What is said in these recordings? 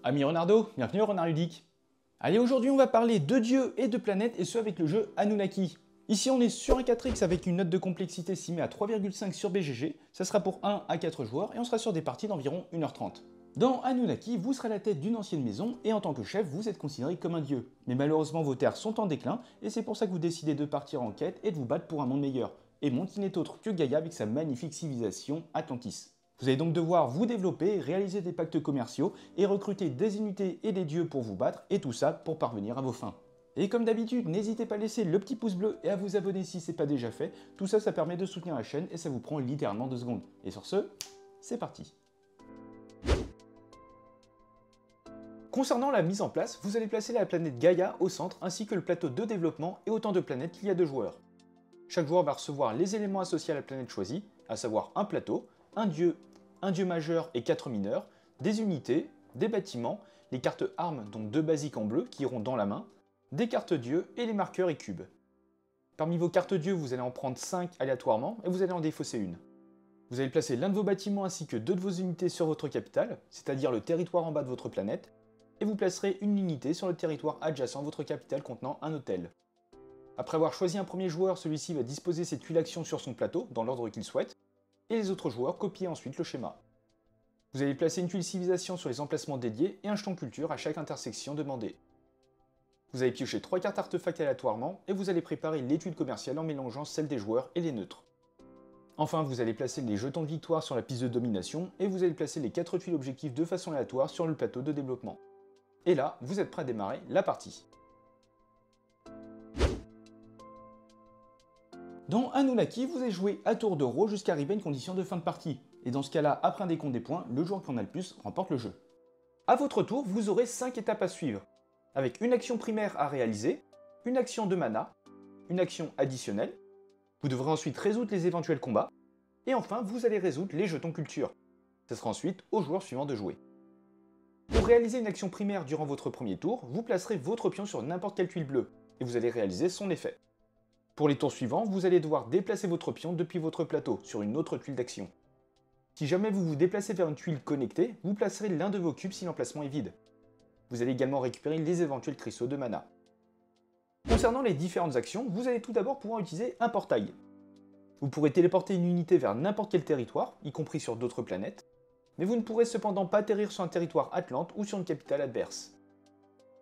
Ami Renardo, bienvenue au Renard Ludique. Allez, aujourd'hui on va parler de dieux et de planètes et ce avec le jeu Anunnaki. Ici on est sur un 4X avec une note de complexité estimée à 3,5 sur BGG, ça sera pour 1 à 4 joueurs et on sera sur des parties d'environ 1h30. Dans Anunnaki, vous serez à la tête d'une ancienne maison et en tant que chef, vous êtes considéré comme un dieu. Mais malheureusement vos terres sont en déclin et c'est pour ça que vous décidez de partir en quête et de vous battre pour un monde meilleur. Et monde qui n'est autre que Gaïa avec sa magnifique civilisation Atlantis. Vous allez donc devoir vous développer, réaliser des pactes commerciaux et recruter des unités et des dieux pour vous battre, et tout ça pour parvenir à vos fins. Et comme d'habitude, n'hésitez pas à laisser le petit pouce bleu et à vous abonner si ce n'est pas déjà fait, tout ça, ça permet de soutenir la chaîne et ça vous prend littéralement 2 secondes. Et sur ce, c'est parti. Concernant la mise en place, vous allez placer la planète Gaïa au centre ainsi que le plateau de développement et autant de planètes qu'il y a de joueurs. Chaque joueur va recevoir les éléments associés à la planète choisie, à savoir un plateau, un dieu majeur et 4 mineurs, des unités, des bâtiments, les cartes armes, donc 2 basiques en bleu qui iront dans la main, des cartes dieux et les marqueurs et cubes. Parmi vos cartes dieux, vous allez en prendre 5 aléatoirement et vous allez en défausser une. Vous allez placer l'un de vos bâtiments ainsi que 2 de vos unités sur votre capitale, c'est-à-dire le territoire en bas de votre planète, et vous placerez une unité sur le territoire adjacent à votre capitale contenant un hôtel. Après avoir choisi un premier joueur, celui-ci va disposer ses tuiles actions sur son plateau, dans l'ordre qu'il souhaite, et les autres joueurs copient ensuite le schéma. Vous allez placer une tuile civilisation sur les emplacements dédiés et un jeton culture à chaque intersection demandée. Vous allez piocher 3 cartes artefacts aléatoirement et vous allez préparer les tuiles commerciales en mélangeant celles des joueurs et les neutres. Enfin, vous allez placer les jetons de victoire sur la piste de domination et vous allez placer les 4 tuiles objectifs de façon aléatoire sur le plateau de développement. Et là, vous êtes prêt à démarrer la partie. Dans Anunnaki, vous allez jouer à tour de rôle jusqu'à arriver à une condition de fin de partie. Et dans ce cas-là, après un décompte des points, le joueur qui en a le plus remporte le jeu. A votre tour, vous aurez 5 étapes à suivre, avec une action primaire à réaliser, une action de mana, une action additionnelle, vous devrez ensuite résoudre les éventuels combats, et enfin vous allez résoudre les jetons culture. Ce sera ensuite au joueur suivant de jouer. Pour réaliser une action primaire durant votre premier tour, vous placerez votre pion sur n'importe quelle tuile bleue, et vous allez réaliser son effet. Pour les tours suivants, vous allez devoir déplacer votre pion depuis votre plateau sur une autre tuile d'action. Si jamais vous vous déplacez vers une tuile connectée, vous placerez l'un de vos cubes si l'emplacement est vide. Vous allez également récupérer les éventuels cristaux de mana. Concernant les différentes actions, vous allez tout d'abord pouvoir utiliser un portail. Vous pourrez téléporter une unité vers n'importe quel territoire, y compris sur d'autres planètes, mais vous ne pourrez cependant pas atterrir sur un territoire atlante ou sur une capitale adverse.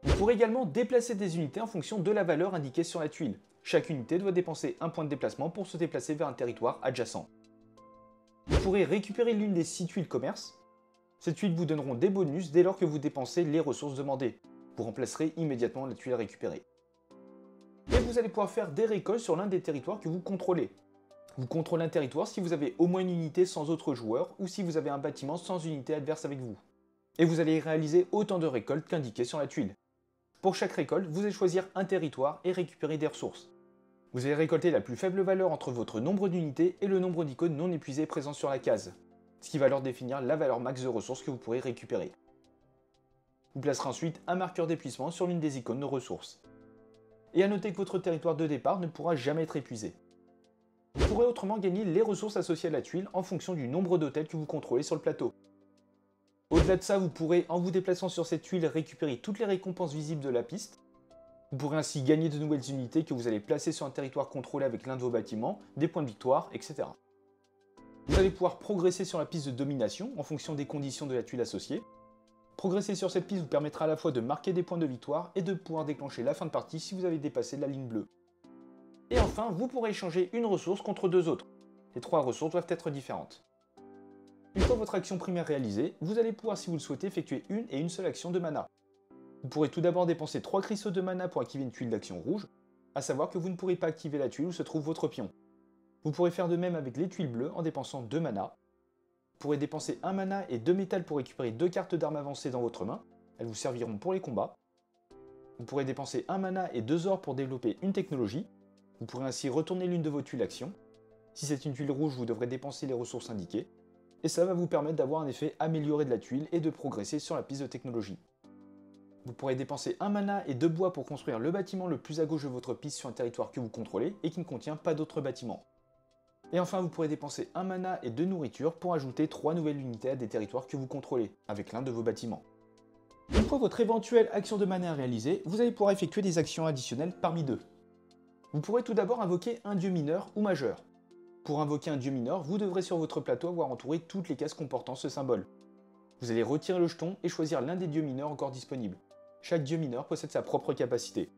Vous pourrez également déplacer des unités en fonction de la valeur indiquée sur la tuile. Chaque unité doit dépenser un point de déplacement pour se déplacer vers un territoire adjacent. Vous pourrez récupérer l'une des 6 tuiles commerce. Ces tuiles vous donneront des bonus dès lors que vous dépensez les ressources demandées. Vous remplacerez immédiatement la tuile récupérée. Et vous allez pouvoir faire des récoltes sur l'un des territoires que vous contrôlez. Vous contrôlez un territoire si vous avez au moins une unité sans autre joueur ou si vous avez un bâtiment sans unité adverse avec vous. Et vous allez réaliser autant de récoltes qu'indiqué sur la tuile. Pour chaque récolte, vous allez choisir un territoire et récupérer des ressources. Vous allez récolter la plus faible valeur entre votre nombre d'unités et le nombre d'icônes non épuisées présentes sur la case, ce qui va alors définir la valeur max de ressources que vous pourrez récupérer. Vous placerez ensuite un marqueur d'épuisement sur l'une des icônes de ressources. Et à noter que votre territoire de départ ne pourra jamais être épuisé. Vous pourrez autrement gagner les ressources associées à la tuile en fonction du nombre d'hôtels que vous contrôlez sur le plateau. Au-delà de ça, vous pourrez, en vous déplaçant sur cette tuile, récupérer toutes les récompenses visibles de la piste. Vous pourrez ainsi gagner de nouvelles unités que vous allez placer sur un territoire contrôlé avec l'un de vos bâtiments, des points de victoire, etc. Vous allez pouvoir progresser sur la piste de domination en fonction des conditions de la tuile associée. Progresser sur cette piste vous permettra à la fois de marquer des points de victoire et de pouvoir déclencher la fin de partie si vous avez dépassé la ligne bleue. Et enfin, vous pourrez échanger une ressource contre 2 autres. Les 3 ressources doivent être différentes. Une fois votre action primaire réalisée, vous allez pouvoir, si vous le souhaitez, effectuer une seule action de mana. Vous pourrez tout d'abord dépenser 3 cristaux de mana pour activer une tuile d'action rouge, à savoir que vous ne pourrez pas activer la tuile où se trouve votre pion. Vous pourrez faire de même avec les tuiles bleues en dépensant 2 mana. Vous pourrez dépenser 1 mana et 2 métal pour récupérer 2 cartes d'armes avancées dans votre main, elles vous serviront pour les combats. Vous pourrez dépenser 1 mana et 2 ors pour développer une technologie. Vous pourrez ainsi retourner l'une de vos tuiles d'action. Si c'est une tuile rouge, vous devrez dépenser les ressources indiquées. Et ça va vous permettre d'avoir un effet amélioré de la tuile et de progresser sur la piste de technologie. Vous pourrez dépenser 1 mana et 2 bois pour construire le bâtiment le plus à gauche de votre piste sur un territoire que vous contrôlez et qui ne contient pas d'autres bâtiments. Et enfin, vous pourrez dépenser 1 mana et 2 nourritures pour ajouter 3 nouvelles unités à des territoires que vous contrôlez, avec l'un de vos bâtiments. Une fois votre éventuelle action de mana réalisée, vous allez pouvoir effectuer des actions additionnelles parmi deux. Vous pourrez tout d'abord invoquer un dieu mineur ou majeur. Pour invoquer un dieu mineur, vous devrez sur votre plateau avoir entouré toutes les cases comportant ce symbole. Vous allez retirer le jeton et choisir l'un des dieux mineurs encore disponibles. Chaque dieu mineur possède sa propre capacité.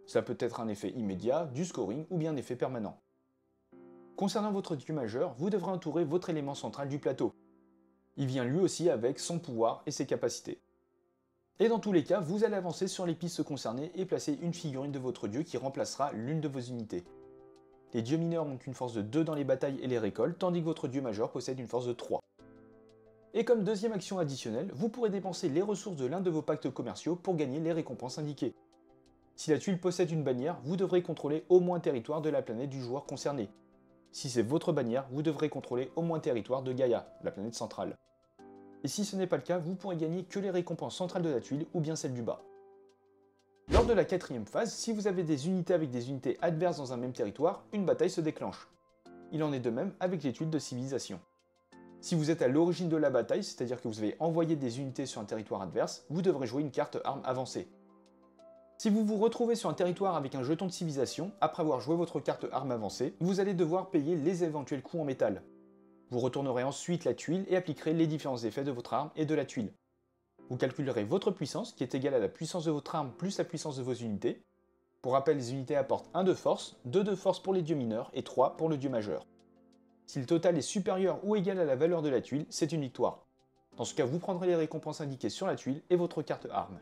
Ça peut être un effet immédiat, du scoring ou bien un effet permanent. Concernant votre dieu majeur, vous devrez entourer votre élément central du plateau. Il vient lui aussi avec son pouvoir et ses capacités. Et dans tous les cas, vous allez avancer sur les pistes concernées et placer une figurine de votre dieu qui remplacera l'une de vos unités. Les dieux mineurs ont une force de 2 dans les batailles et les récoltes, tandis que votre dieu majeur possède une force de 3. Et comme deuxième action additionnelle, vous pourrez dépenser les ressources de l'un de vos pactes commerciaux pour gagner les récompenses indiquées. Si la tuile possède une bannière, vous devrez contrôler au moins un territoire de la planète du joueur concerné. Si c'est votre bannière, vous devrez contrôler au moins un territoire de Gaïa, la planète centrale. Et si ce n'est pas le cas, vous pourrez gagner que les récompenses centrales de la tuile ou bien celles du bas. Lors de la quatrième phase, si vous avez des unités avec des unités adverses dans un même territoire, une bataille se déclenche. Il en est de même avec les tuiles de civilisation. Si vous êtes à l'origine de la bataille, c'est-à-dire que vous avez envoyé des unités sur un territoire adverse, vous devrez jouer une carte arme avancée. Si vous vous retrouvez sur un territoire avec un jeton de civilisation, après avoir joué votre carte arme avancée, vous allez devoir payer les éventuels coûts en métal. Vous retournerez ensuite la tuile et appliquerez les différents effets de votre arme et de la tuile. Vous calculerez votre puissance, qui est égale à la puissance de votre arme plus la puissance de vos unités. Pour rappel, les unités apportent 1 de force, 2 de force pour les dieux mineurs et 3 pour le dieu majeur. Si le total est supérieur ou égal à la valeur de la tuile, c'est une victoire. Dans ce cas, vous prendrez les récompenses indiquées sur la tuile et votre carte arme.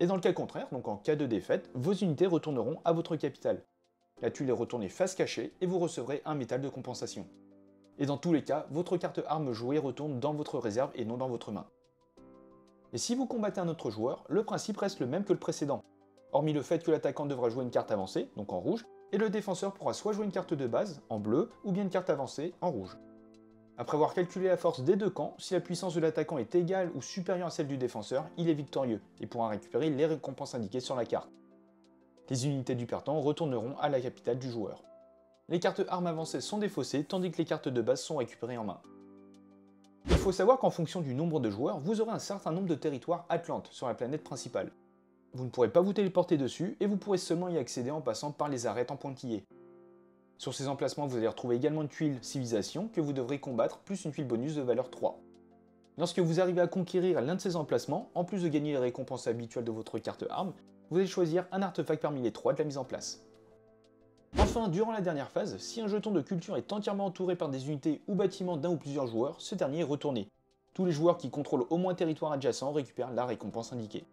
Et dans le cas contraire, donc en cas de défaite, vos unités retourneront à votre capitale. La tuile est retournée face cachée et vous recevrez un métal de compensation. Et dans tous les cas, votre carte arme jouée retourne dans votre réserve et non dans votre main. Et si vous combattez un autre joueur, le principe reste le même que le précédent. Hormis le fait que l'attaquant devra jouer une carte avancée, donc en rouge, et le défenseur pourra soit jouer une carte de base, en bleu, ou bien une carte avancée, en rouge. Après avoir calculé la force des deux camps, si la puissance de l'attaquant est égale ou supérieure à celle du défenseur, il est victorieux, et pourra récupérer les récompenses indiquées sur la carte. Les unités du perdant retourneront à la capitale du joueur. Les cartes armes avancées sont défaussées, tandis que les cartes de base sont récupérées en main. Il faut savoir qu'en fonction du nombre de joueurs, vous aurez un certain nombre de territoires Atlantes sur la planète principale. Vous ne pourrez pas vous téléporter dessus, et vous pourrez seulement y accéder en passant par les arêtes en pointillés. Sur ces emplacements, vous allez retrouver également une tuile civilisation que vous devrez combattre, plus une tuile bonus de valeur 3. Lorsque vous arrivez à conquérir l'un de ces emplacements, en plus de gagner les récompenses habituelles de votre carte arme, vous allez choisir un artefact parmi les 3 de la mise en place. Enfin, durant la dernière phase, si un jeton de culture est entièrement entouré par des unités ou bâtiments d'un ou plusieurs joueurs, ce dernier est retourné. Tous les joueurs qui contrôlent au moins un territoire adjacent récupèrent la récompense indiquée.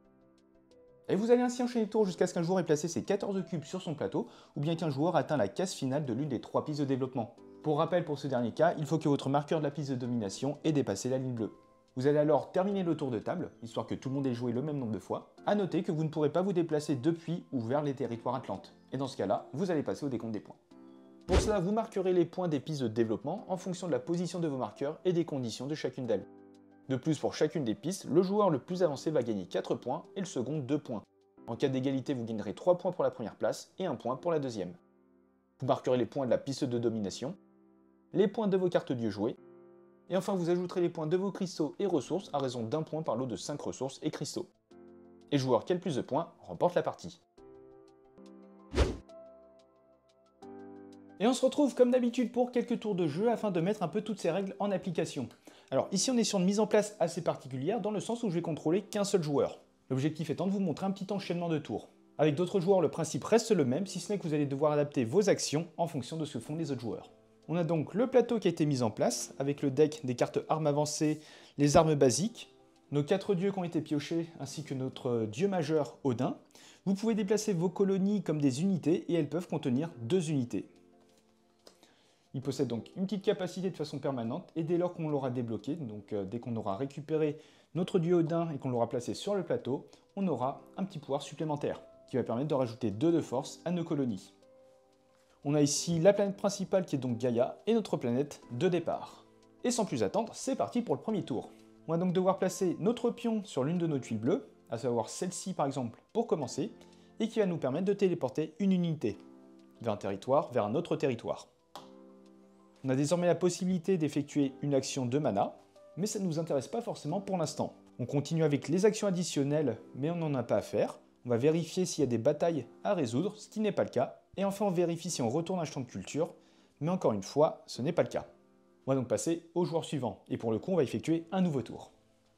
Et vous allez ainsi enchaîner les tours jusqu'à ce qu'un joueur ait placé ses 14 cubes sur son plateau, ou bien qu'un joueur atteint la case finale de l'une des 3 pistes de développement. Pour rappel, pour ce dernier cas, il faut que votre marqueur de la piste de domination ait dépassé la ligne bleue. Vous allez alors terminer le tour de table, histoire que tout le monde ait joué le même nombre de fois. A noter que vous ne pourrez pas vous déplacer depuis ou vers les territoires atlantes. Et dans ce cas-là, vous allez passer au décompte des points. Pour cela, vous marquerez les points des pistes de développement en fonction de la position de vos marqueurs et des conditions de chacune d'elles. De plus, pour chacune des pistes, le joueur le plus avancé va gagner 4 points et le second 2 points. En cas d'égalité, vous gagnerez 3 points pour la première place et 1 point pour la deuxième. Vous marquerez les points de la piste de domination, les points de vos cartes dieux jouées, et enfin vous ajouterez les points de vos cristaux et ressources à raison d'1 point par lot de 5 ressources et cristaux. Et le joueur qui a le plus de points remporte la partie. Et on se retrouve comme d'habitude pour quelques tours de jeu afin de mettre un peu toutes ces règles en application. Alors ici on est sur une mise en place assez particulière dans le sens où je vais contrôler qu'un seul joueur. L'objectif étant de vous montrer un petit enchaînement de tours. Avec d'autres joueurs, le principe reste le même, si ce n'est que vous allez devoir adapter vos actions en fonction de ce que font les autres joueurs. On a donc le plateau qui a été mis en place, avec le deck des cartes armes avancées, les armes basiques, nos 4 dieux qui ont été piochés, ainsi que notre dieu majeur Odin. Vous pouvez déplacer vos colonies comme des unités, et elles peuvent contenir 2 unités. Il possède donc une petite capacité de façon permanente, et dès lors qu'on l'aura débloqué, donc dès qu'on aura récupéré notre dieu Odin et qu'on l'aura placé sur le plateau, on aura un petit pouvoir supplémentaire, qui va permettre de rajouter 2 de force à nos colonies. On a ici la planète principale qui est donc Gaïa, et notre planète de départ. Et sans plus attendre, c'est parti pour le premier tour. On va donc devoir placer notre pion sur l'une de nos tuiles bleues, à savoir celle-ci par exemple pour commencer, et qui va nous permettre de téléporter une unité vers un territoire, vers un autre territoire. On a désormais la possibilité d'effectuer une action de mana, mais ça ne nous intéresse pas forcément pour l'instant. On continue avec les actions additionnelles, mais on n'en a pas à faire. On va vérifier s'il y a des batailles à résoudre, ce qui n'est pas le cas. Et enfin, on vérifie si on retourne un champ de culture, mais encore une fois, ce n'est pas le cas. On va donc passer au joueur suivant, et pour le coup, on va effectuer un nouveau tour.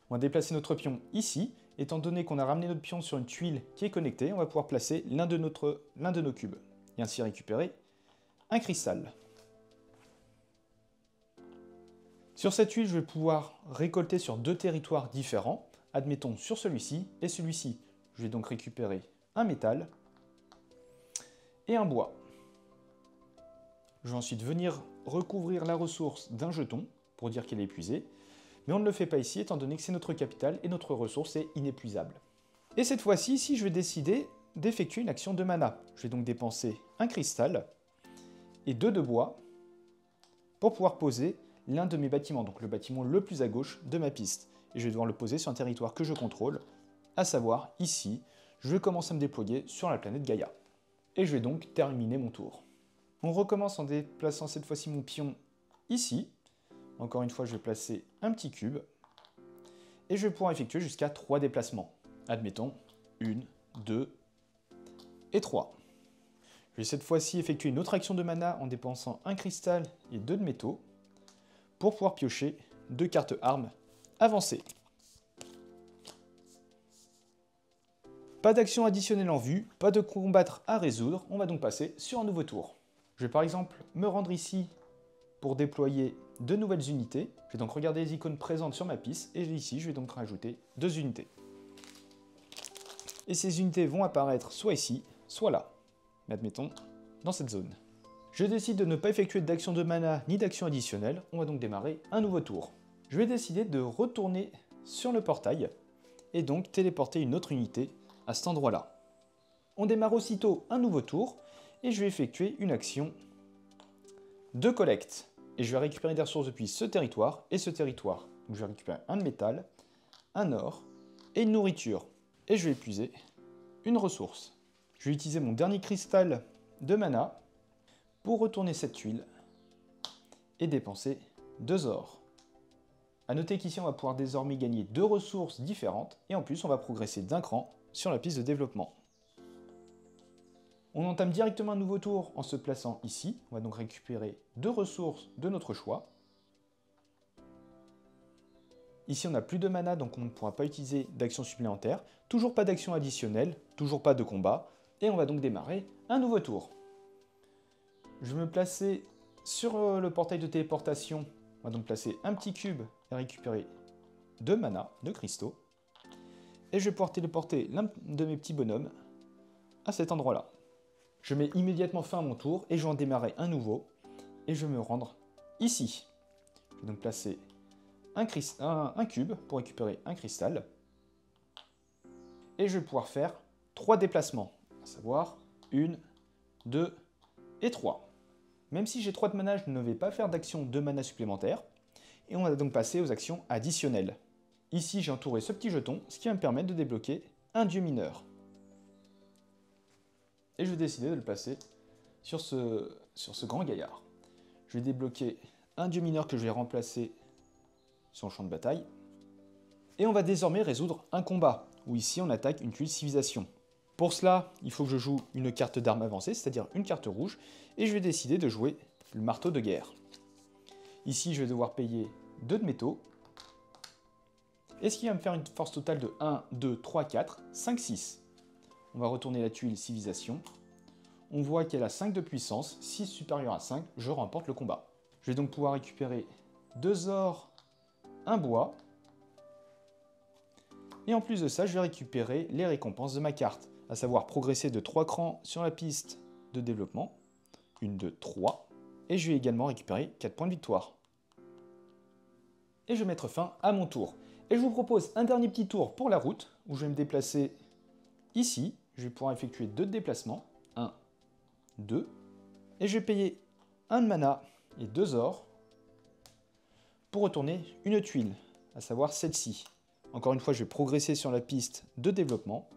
On va déplacer notre pion ici. Étant donné qu'on a ramené notre pion sur une tuile qui est connectée, on va pouvoir placer l'un de nos cubes, et ainsi récupérer un cristal. Sur cette tuile, je vais pouvoir récolter sur 2 territoires différents. Admettons sur celui-ci et celui-ci. Je vais donc récupérer un métal et un bois. Je vais ensuite venir recouvrir la ressource d'un jeton pour dire qu'elle est épuisée. Mais on ne le fait pas ici étant donné que c'est notre capital et notre ressource est inépuisable. Et cette fois-ci, ici, je vais décider d'effectuer une action de mana. Je vais donc dépenser un cristal et 2 de bois pour pouvoir poser l'un de mes bâtiments, donc le bâtiment le plus à gauche de ma piste. Et je vais devoir le poser sur un territoire que je contrôle, à savoir ici. Je vais commencer à me déployer sur la planète Gaïa. Et je vais donc terminer mon tour. On recommence en déplaçant cette fois-ci mon pion ici. Encore une fois, je vais placer un petit cube. Et je vais pouvoir effectuer jusqu'à 3 déplacements. Admettons, 1, 2 et 3. Je vais cette fois-ci effectuer une autre action de mana en dépensant un cristal et 2 de métaux pour pouvoir piocher 2 cartes armes avancées. Pas d'action additionnelle en vue, pas de combattre à résoudre, on va donc passer sur un nouveau tour. Je vais par exemple me rendre ici pour déployer 2 nouvelles unités. Je vais donc regarder les icônes présentes sur ma piste et ici je vais donc rajouter 2 unités. Et ces unités vont apparaître soit ici, soit là. Mais admettons, dans cette zone. Je décide de ne pas effectuer d'action de mana ni d'action additionnelle, on va donc démarrer un nouveau tour. Je vais décider de retourner sur le portail et donc téléporter une autre unité à cet endroit-là. On démarre aussitôt un nouveau tour et je vais effectuer une action de collecte. Et je vais récupérer des ressources depuis ce territoire et ce territoire. Donc je vais récupérer un de métal, un or et une nourriture. Et je vais épuiser une ressource. Je vais utiliser mon dernier cristal de mana pour retourner cette tuile et dépenser 2 ors. A noter qu'ici on va pouvoir désormais gagner 2 ressources différentes et en plus on va progresser d'un cran sur la piste de développement. On entame directement un nouveau tour en se plaçant ici. On va donc récupérer 2 ressources de notre choix. Ici, on n'a plus de mana, donc on ne pourra pas utiliser d'action supplémentaire. Toujours pas d'action additionnelle, toujours pas de combat. Et on va donc démarrer un nouveau tour. Je vais me placer sur le portail de téléportation. On va donc placer un petit cube et récupérer 2 mana, 2 cristaux. Et je vais pouvoir téléporter l'un de mes petits bonhommes à cet endroit-là. Je mets immédiatement fin à mon tour et je vais en démarrer un nouveau. Et je vais me rendre ici. Je vais donc placer un cube pour récupérer un cristal. Et je vais pouvoir faire 3 déplacements, à savoir 1, 2 et 3. Même si j'ai 3 de mana, je ne vais pas faire d'action de mana supplémentaire. Et on va donc passer aux actions additionnelles. Ici, j'ai entouré ce petit jeton, ce qui va me permettre de débloquer un dieu mineur. Et je vais décider de le placer sur ce grand gaillard. Je vais débloquer un dieu mineur que je vais remplacer sur le champ de bataille. Et on va désormais résoudre un combat, où ici on attaque une tuile civilisation. Pour cela, il faut que je joue une carte d'arme avancée, c'est-à-dire une carte rouge, et je vais décider de jouer le marteau de guerre. Ici, je vais devoir payer 2 de métaux, et ce qui va me faire une force totale de 1, 2, 3, 4, 5, 6. On va retourner la tuile civilisation. On voit qu'elle a 5 de puissance, 6 supérieur à 5, je remporte le combat. Je vais donc pouvoir récupérer 2 ors, un bois. Et en plus de ça, je vais récupérer les récompenses de ma carte, à savoir progresser de 3 crans sur la piste de développement, 1, 2, 3. Et je vais également récupérer 4 points de victoire. Et je vais mettre fin à mon tour. Et je vous propose un dernier petit tour pour la route, où je vais me déplacer ici. Je vais pouvoir effectuer 2 déplacements, 1, 2, et je vais payer 1 de mana et 2 ors pour retourner une tuile, à savoir celle-ci. Encore une fois, je vais progresser sur la piste de développement,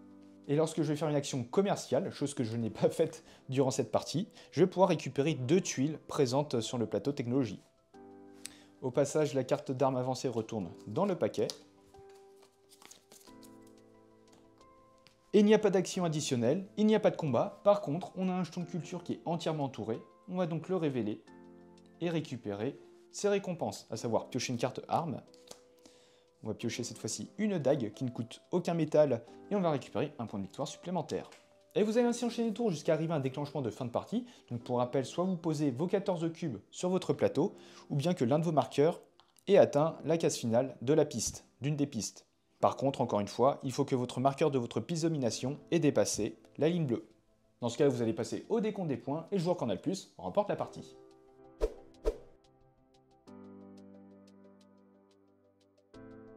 et lorsque je vais faire une action commerciale, chose que je n'ai pas faite durant cette partie, je vais pouvoir récupérer 2 tuiles présentes sur le plateau technologie. Au passage, la carte d'arme avancée retourne dans le paquet, Et il n'y a pas d'action additionnelle, il n'y a pas de combat. Par contre, on a un jeton de culture qui est entièrement entouré. On va donc le révéler et récupérer ses récompenses, à savoir piocher une carte arme. On va piocher cette fois-ci une dague qui ne coûte aucun métal et on va récupérer un point de victoire supplémentaire. Et vous allez ainsi enchaîner les tours jusqu'à arriver à un déclenchement de fin de partie. Donc pour rappel, soit vous posez vos 14 cubes sur votre plateau, ou bien que l'un de vos marqueurs ait atteint la case finale de la piste, d'une des pistes. Par contre, encore une fois, il faut que votre marqueur de votre piste domination ait dépassé la ligne bleue. Dans ce cas, vous allez passer au décompte des points et le joueur qui en a le plus remporte la partie.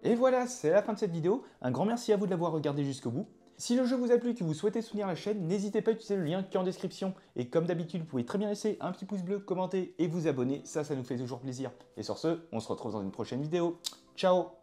Et voilà, c'est la fin de cette vidéo. Un grand merci à vous de l'avoir regardé jusqu'au bout. Si le jeu vous a plu et que vous souhaitez soutenir la chaîne, n'hésitez pas à utiliser le lien qui est en description. Et comme d'habitude, vous pouvez très bien laisser un petit pouce bleu, commenter et vous abonner. Ça nous fait toujours plaisir. Et sur ce, on se retrouve dans une prochaine vidéo. Ciao!